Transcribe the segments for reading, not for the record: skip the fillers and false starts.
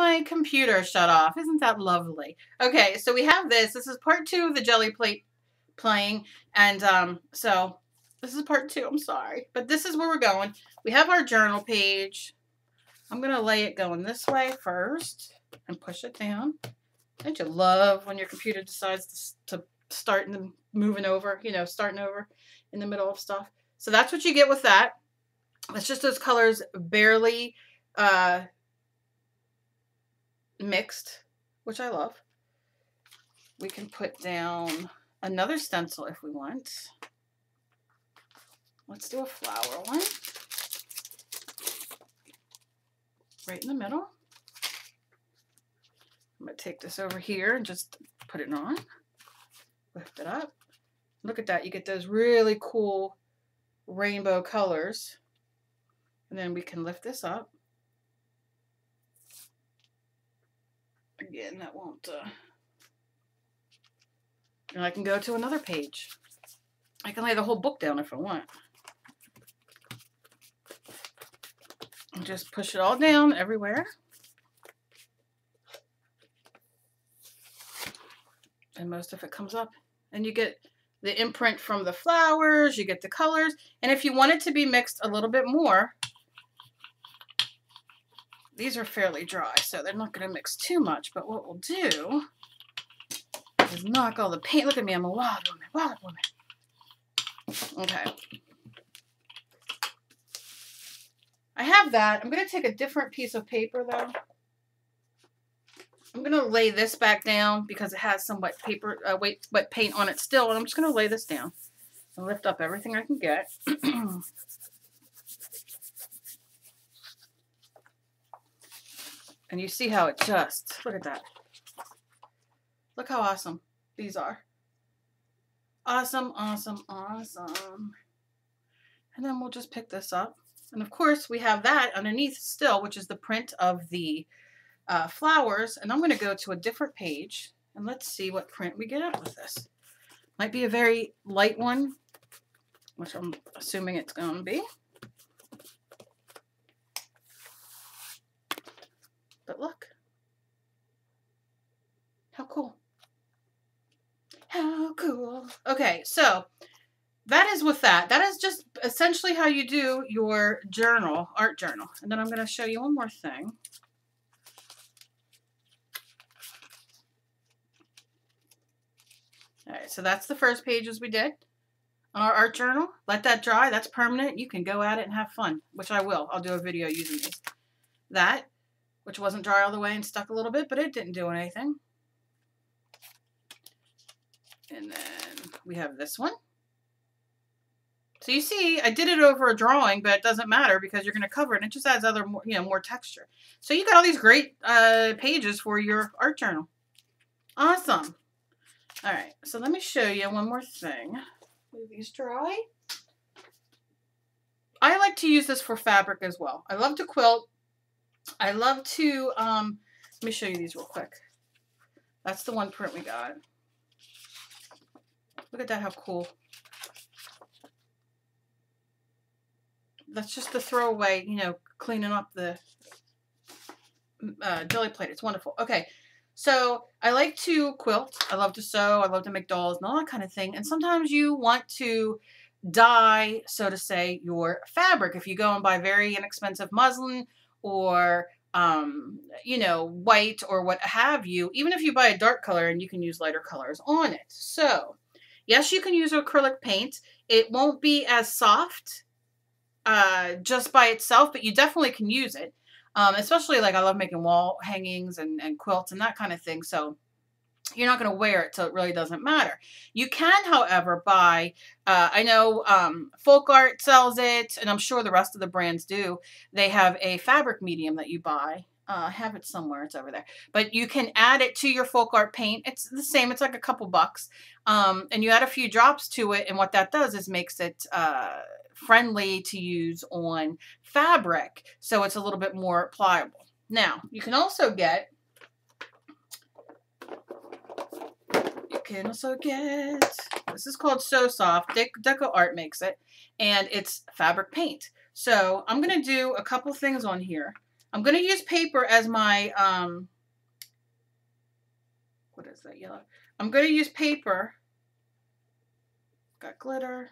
my computer shut off. Isn't that lovely? Okay, so we have this. This is part 2 of the Gelliplate playing. And so this is part 2. I'm sorry. But this is where we're going. We have our journal page. I'm going to lay it going this way first and push it down. Don't you love when your computer decides to start moving over, you know, starting over in the middle of stuff? So that's what you get with that. It's just those colors barely mixed, which I love. We can put down another stencil if we want. Let's do a flower one. Right in the middle. I'm going to take this over here and just put it on. Lift it up. Look at that. You get those really cool rainbow colors. And then we can lift this up. Again, that won't... And I can go to another page. I can lay the whole book down if I want. And just push it all down everywhere. And most of it comes up. And you get the imprint from the flowers, you get the colors. And if you want it to be mixed a little bit more, these are fairly dry, so they're not going to mix too much. But what we'll do is knock all the paint. Look at me, I'm a wild woman, wild woman. Okay. I have that. I'm going to take a different piece of paper, though. I'm going to lay this back down because it has some wet paper, wet paint on it still. And I'm just going to lay this down and lift up everything I can get. And you see how it just, look at that. Look how awesome these are. Awesome, awesome, awesome. And then we'll just pick this up. And of course, we have that underneath still, which is the print of the flowers. And I'm going to go to a different page. And let's see what print we get up with this. Might be a very light one, which I'm assuming it's going to be. But look. How cool. How cool. Okay, so that is with that. That is just essentially how you do your journal, art journal. And then I'm going to show you one more thing. All right, so that's the first pages we did on our art journal. Let that dry. That's permanent. You can go at it and have fun, which I will. I'll do a video using these. That, which wasn't dry all the way and stuck a little bit, but it didn't do anything. And then we have this one. So you see, I did it over a drawing, but it doesn't matter because you're going to cover it. And it just adds other, more texture. So you got all these great pages for your art journal. Awesome. All right, so let me show you one more thing. Leave these dry. I like to use this for fabric as well. I love to quilt. I love to, let me show you these real quick. That's the one print we got. Look at that, how cool. That's just the throwaway, cleaning up the Gelliplate. It's wonderful. Okay, so I like to quilt. I love to sew. I love to make dolls and all that kind of thing. And sometimes you want to dye, so to say, your fabric. If you go and buy very inexpensive muslin or, white or what have you, even if you buy a dark color, and you can use lighter colors on it. So, yes, you can use acrylic paint. It won't be as soft just by itself, but you definitely can use it. Especially like I love making wall hangings and quilts and that kind of thing. So you're not going to wear it, so it really doesn't matter. You can, however, buy, I know Folk Art sells it, and I'm sure the rest of the brands do. They have a fabric medium that you buy. I have it somewhere. It's over there. But you can add it to your Folk Art paint. It's the same. It's like a couple bucks. And you add a few drops to it, and what that does is makes it friendly to use on fabric, so it's a little bit more pliable. Now, you can also get this is called So Soft. Deco Art makes it, and it's fabric paint. So I'm going to do a couple things on here. I'm going to use paper as my, what is that, yellow? I'm going to use paper. Got glitter.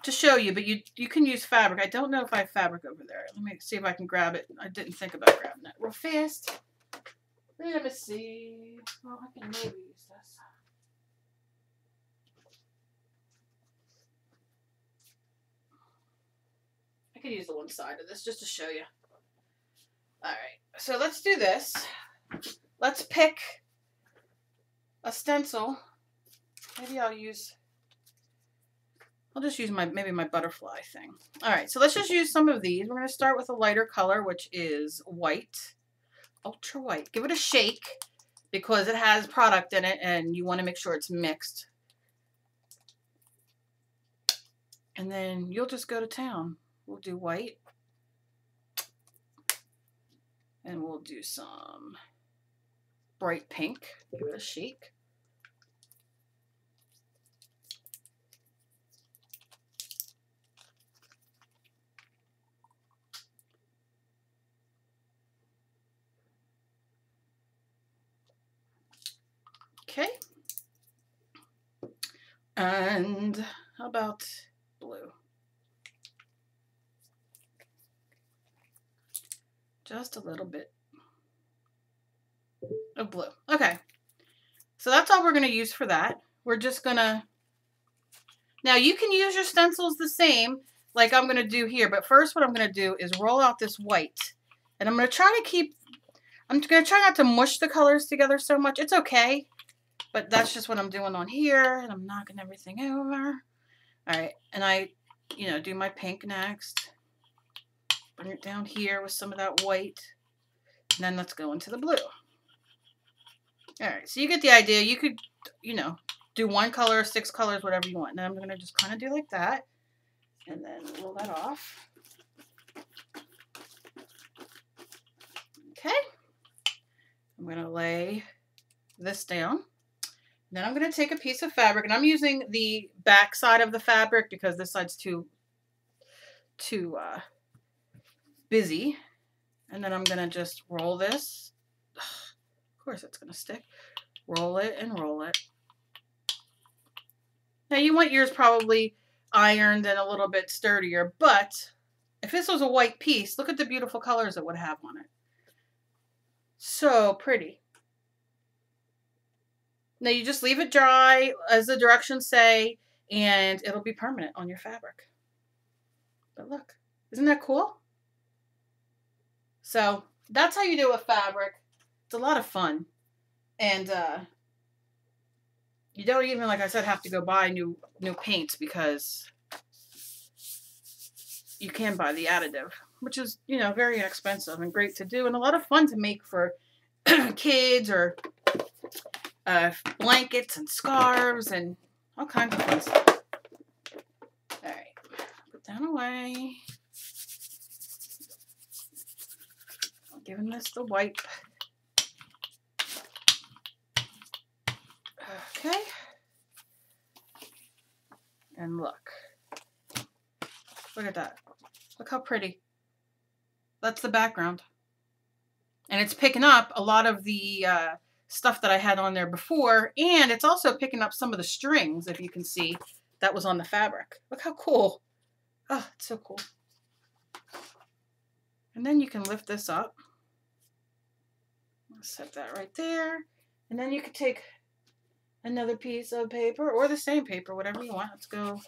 To show you, but you can use fabric. I don't know if I have fabric over there. Let me see if I can grab it. I didn't think about grabbing it real fast. Let me see. Well, I can maybe use this. I could use the one side of this just to show you. All right, so let's do this. Let's pick a stencil. Maybe I'll just use maybe my butterfly thing. All right, so let's just use some of these. We're going to start with a lighter color, which is white, ultra white. Give it a shake because it has product in it and you want to make sure it's mixed. And then you'll just go to town. We'll do white. And we'll do some bright pink. Give it a shake. Okay. And how about blue? Just a little bit of blue. Okay. So that's all we're going to use for that. We're just going to... Now you can use your stencils the same like I'm going to do here. But first what I'm going to do is roll out this white. And I'm going to try to keep... I'm going to try not to mush the colors together so much. It's okay. But that's just what I'm doing on here. And I'm knocking everything over. All right. And I, do my pink next. Bring it down here with some of that white. And then let's go into the blue. All right. So you get the idea. You could, do one color, 6 colors, whatever you want. And then I'm going to just kind of do like that. And then roll that off. Okay. I'm going to lay this down. Then I'm going to take a piece of fabric, and I'm using the back side of the fabric because this side's too busy. And then I'm going to just roll this. Of course it's going to stick. Roll it and roll it. Now you want yours probably ironed and a little bit sturdier, but if this was a white piece, look at the beautiful colors it would have on it. So pretty. Now you just leave it dry, as the directions say, and it'll be permanent on your fabric. But look, isn't that cool? So that's how you do a fabric. It's a lot of fun. And you don't even, like I said, have to go buy new paints because you can buy the additive, which is, very inexpensive and great to do and a lot of fun to make for kids or blankets and scarves and all kinds of fun stuff. All right, put that away. Giving this the wipe. Okay. And look. Look at that. Look how pretty. That's the background. And it's picking up a lot of the stuff that I had on there before, and it's also picking up some of the strings, if you can see, that was on the fabric. Look how cool. Oh, it's so cool. And then you can lift this up. I'll set that right there. And then you could take another piece of paper, or the same paper, whatever you want. Let's go.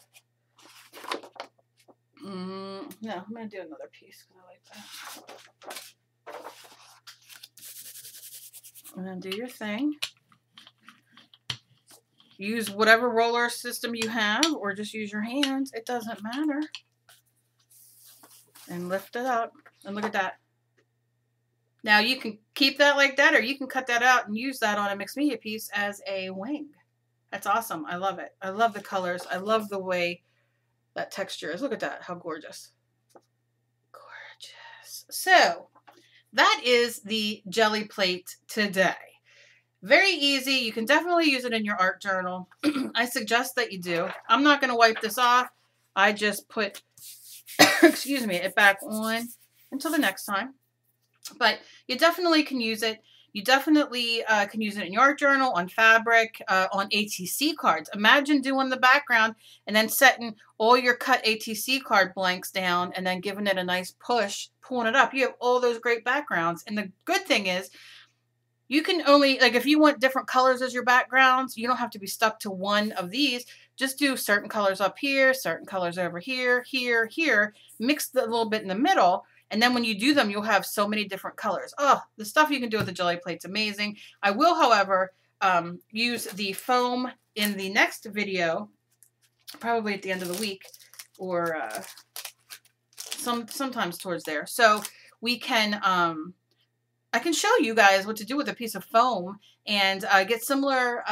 No, I'm going to do another piece because I like that. And then do your thing. Use whatever roller system you have, or just use your hands. It doesn't matter. And lift it up. And look at that. Now you can keep that like that, or you can cut that out and use that on a mixed media piece as a wing. That's awesome. I love it. I love the colors. I love the way that texture is. Look at that. How gorgeous. Gorgeous. So that is the Gelliplate today. Very easy. You can definitely use it in your art journal. I suggest that you do. I'm not going to wipe this off. I just put, excuse me, it back on until the next time. But you definitely can use it. You definitely can use it in your art journal, on fabric, on ATC cards. Imagine doing the background and then setting all your cut ATC card blanks down and then giving it a nice push, pulling it up. You have all those great backgrounds. And the good thing is, you can only, like, if you want different colors as your backgrounds, you don't have to be stuck to one of these. Just do certain colors up here, certain colors over here, here, here. Mix a little bit in the middle. And then when you do them, you'll have so many different colors. Oh, the stuff you can do with the Gelliplate's amazing. I will, however, use the foam in the next video, probably at the end of the week, or sometimes towards there. So we can... I can show you guys what to do with a piece of foam and get similar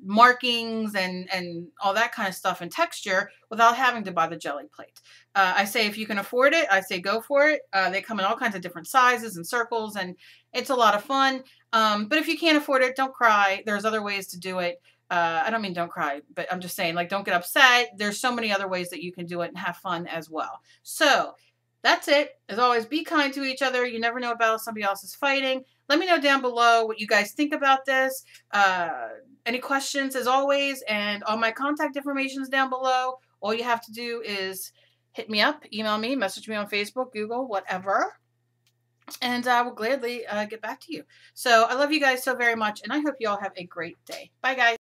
markings and all that kind of stuff and texture without having to buy the Gelliplate. I say if you can afford it, I say go for it. They come in all kinds of different sizes and circles, and it's a lot of fun. But if you can't afford it, don't cry. There's other ways to do it. I don't mean don't cry, but I'm just saying, like, don't get upset. There's so many other ways that you can do it and have fun as well. So that's it. As always, be kind to each other. You never know what battle somebody else is fighting. Let me know down below what you guys think about this. Any questions, as always, and all my contact information is down below. All you have to do is hit me up, email me, message me on Facebook, Google, whatever, and I will gladly get back to you. So I love you guys so very much, and I hope you all have a great day. Bye, guys.